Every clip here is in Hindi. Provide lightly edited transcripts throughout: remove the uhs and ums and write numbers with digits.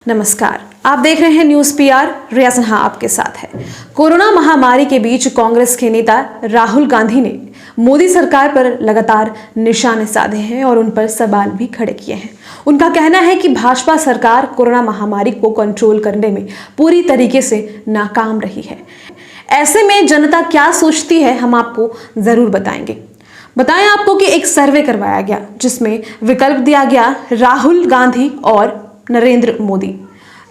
नमस्कार, आप देख रहे हैं न्यूज़ पीआर। रिया सिन्हा आपके साथ है। कोरोना महामारी के बीच कांग्रेस के नेता राहुल गांधी ने मोदी सरकार पर लगातार निशाने साधे हैं और उन पर सवाल भी खड़े किए हैं। उनका कहना है कि भाजपा सरकार कोरोना महामारी को कंट्रोल करने में पूरी तरीके से नाकाम रही है। ऐसे में जनता क्या सोचती है, हम आपको जरूर बताएंगे। बताएं आपको कि एक सर्वे करवाया गया जिसमें विकल्प दिया गया राहुल गांधी और नरेंद्र मोदी।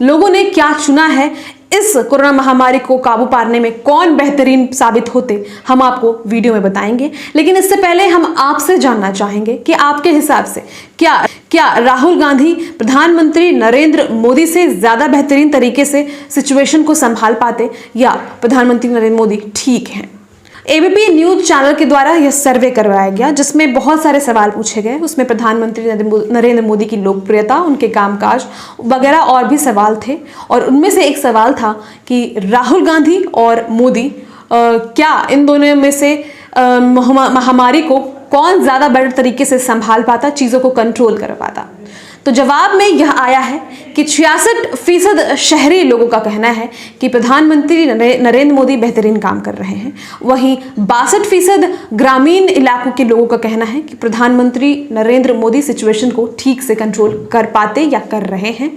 लोगों ने क्या चुना है, इस कोरोना महामारी को काबू पाने में कौन बेहतरीन साबित होते, हम आपको वीडियो में बताएंगे। लेकिन इससे पहले हम आपसे जानना चाहेंगे कि आपके हिसाब से क्या राहुल गांधी प्रधानमंत्री नरेंद्र मोदी से ज्यादा बेहतरीन तरीके से सिचुएशन को संभाल पाते या प्रधानमंत्री नरेंद्र मोदी ठीक हैं। एबीपी न्यूज चैनल के द्वारा यह सर्वे करवाया गया जिसमें बहुत सारे सवाल पूछे गए। उसमें प्रधानमंत्री नरेंद्र मोदी की लोकप्रियता, उनके कामकाज वगैरह और भी सवाल थे। और उनमें से एक सवाल था कि राहुल गांधी और मोदी क्या इन दोनों में से महामारी को कौन ज्यादा बेटर तरीके से संभाल पाता, चीजों को कंट्रोल कर पाता। तो जवाब में यह आया है कि 66% शहरी लोगों का कहना है कि प्रधानमंत्री नरेंद्र मोदी बेहतरीन काम कर रहे हैं। वहीं 62% ग्रामीण इलाकों के लोगों का कहना है कि प्रधानमंत्री नरेंद्र मोदी सिचुएशन को ठीक से कंट्रोल कर पाते या कर रहे हैं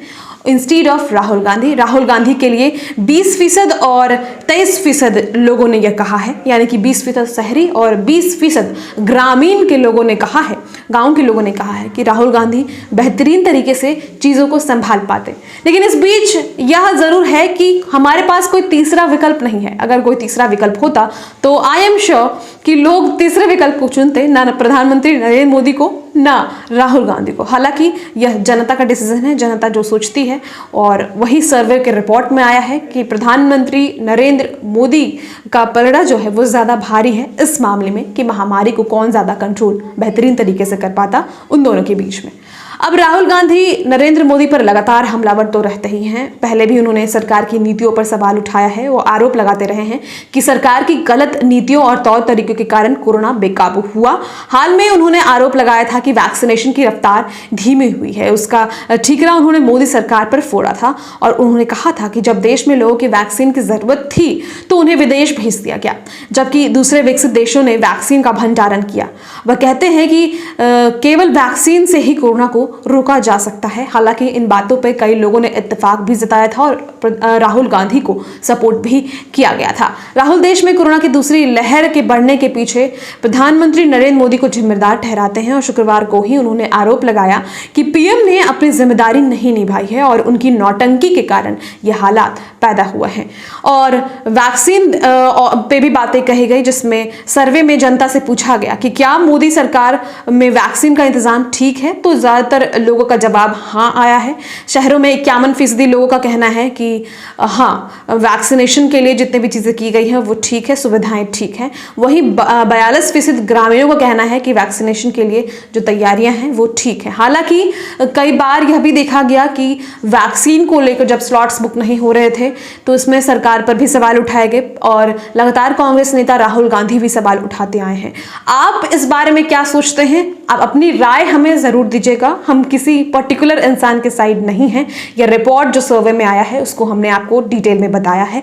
इंस्टीड ऑफ राहुल गांधी। राहुल गांधी के लिए 20% और 23% लोगों ने यह कहा है, यानी कि 20% शहरी और 20% ग्रामीण के लोगों ने कहा है, गांव के लोगों ने कहा है कि राहुल गांधी बेहतरीन तरीके से चीज़ों को संभाल पाते। लेकिन इस बीच यह जरूर है कि हमारे पास कोई तीसरा विकल्प नहीं है। अगर कोई तीसरा विकल्प होता तो आई एम श्योर कि लोग तीसरे विकल्प को चुनते, ना प्रधानमंत्री नरेंद्र मोदी को ना राहुल गांधी को। हालांकि यह जनता का डिसीजन है, जनता जो सोचती है। और वही सर्वे के रिपोर्ट में आया है कि प्रधानमंत्री नरेंद्र मोदी का पलड़ा जो है वो ज्यादा भारी है इस मामले में कि महामारी को कौन ज्यादा कंट्रोल बेहतरीन तरीके से कर पाता उन दोनों के बीच में। अब राहुल गांधी नरेंद्र मोदी पर लगातार हमलावर तो रहते ही हैं। पहले भी उन्होंने सरकार की नीतियों पर सवाल उठाया है। वो आरोप लगाते रहे हैं कि सरकार की गलत नीतियों और तौर तरीकों के कारण कोरोना बेकाबू हुआ। हाल में उन्होंने आरोप लगाया था कि वैक्सीनेशन की रफ्तार धीमी हुई है। उसका ठीकरा उन्होंने मोदी सरकार पर फोड़ा था और उन्होंने कहा था कि जब देश में लोगों की वैक्सीन की जरूरत थी तो उन्हें विदेश भेज दिया गया, जबकि दूसरे विकसित देशों ने वैक्सीन का भंडारण किया। वह कहते हैं कि केवल वैक्सीन से ही कोरोना को रोका जा सकता है। हालांकि इन बातों पर कई लोगों ने इत्तेफाक भी जताया था और राहुल गांधी को सपोर्ट भी किया गया था। राहुल देश में कोरोना की दूसरी लहर के बढ़ने के पीछे प्रधानमंत्री नरेंद्र मोदी को जिम्मेदार ठहराते हैं और शुक्रवार को ही उन्होंने आरोप लगाया कि पीएम ने अपनी जिम्मेदारी नहीं निभाई है और उनकी नौटंकी के कारण यह हालात पैदा हुए हैं। और वैक्सीन पे भी बातें कही गई जिसमें सर्वे में जनता से पूछा गया कि क्या मोदी सरकार में वैक्सीन का इंतजाम ठीक है, तो ज्यादातर लोगों का जवाब हाँ आया है। शहरों में 51% लोगों का कहना है कि हाँ, वैक्सीनेशन के लिए जितने भी चीजें की गई हैं वो ठीक है, सुविधाएं ठीक हैं। वहीं 42% ग्रामीणों का कहना है कि वैक्सीनेशन के लिए जो तैयारियां हैं वो ठीक है। हालांकि कई बार यह भी देखा गया कि वैक्सीन को लेकर जब स्लॉट्स बुक नहीं हो रहे थे तो इसमें सरकार पर भी सवाल उठाए गए और लगातार कांग्रेस नेता राहुल गांधी भी सवाल उठाते आए हैं। आप इस बारे में क्या सोचते हैं? आप अपनी राय हमें जरूर दीजिएगा। हम किसी पर्टिकुलर इंसान के साइड नहीं हैं। यह रिपोर्ट जो सर्वे में आया है उसको हमने आपको डिटेल में बताया है।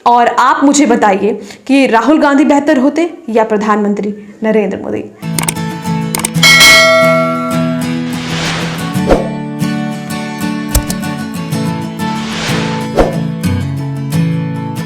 और आप मुझे बताइए कि राहुल गांधी बेहतर होते या प्रधानमंत्री नरेंद्र मोदी।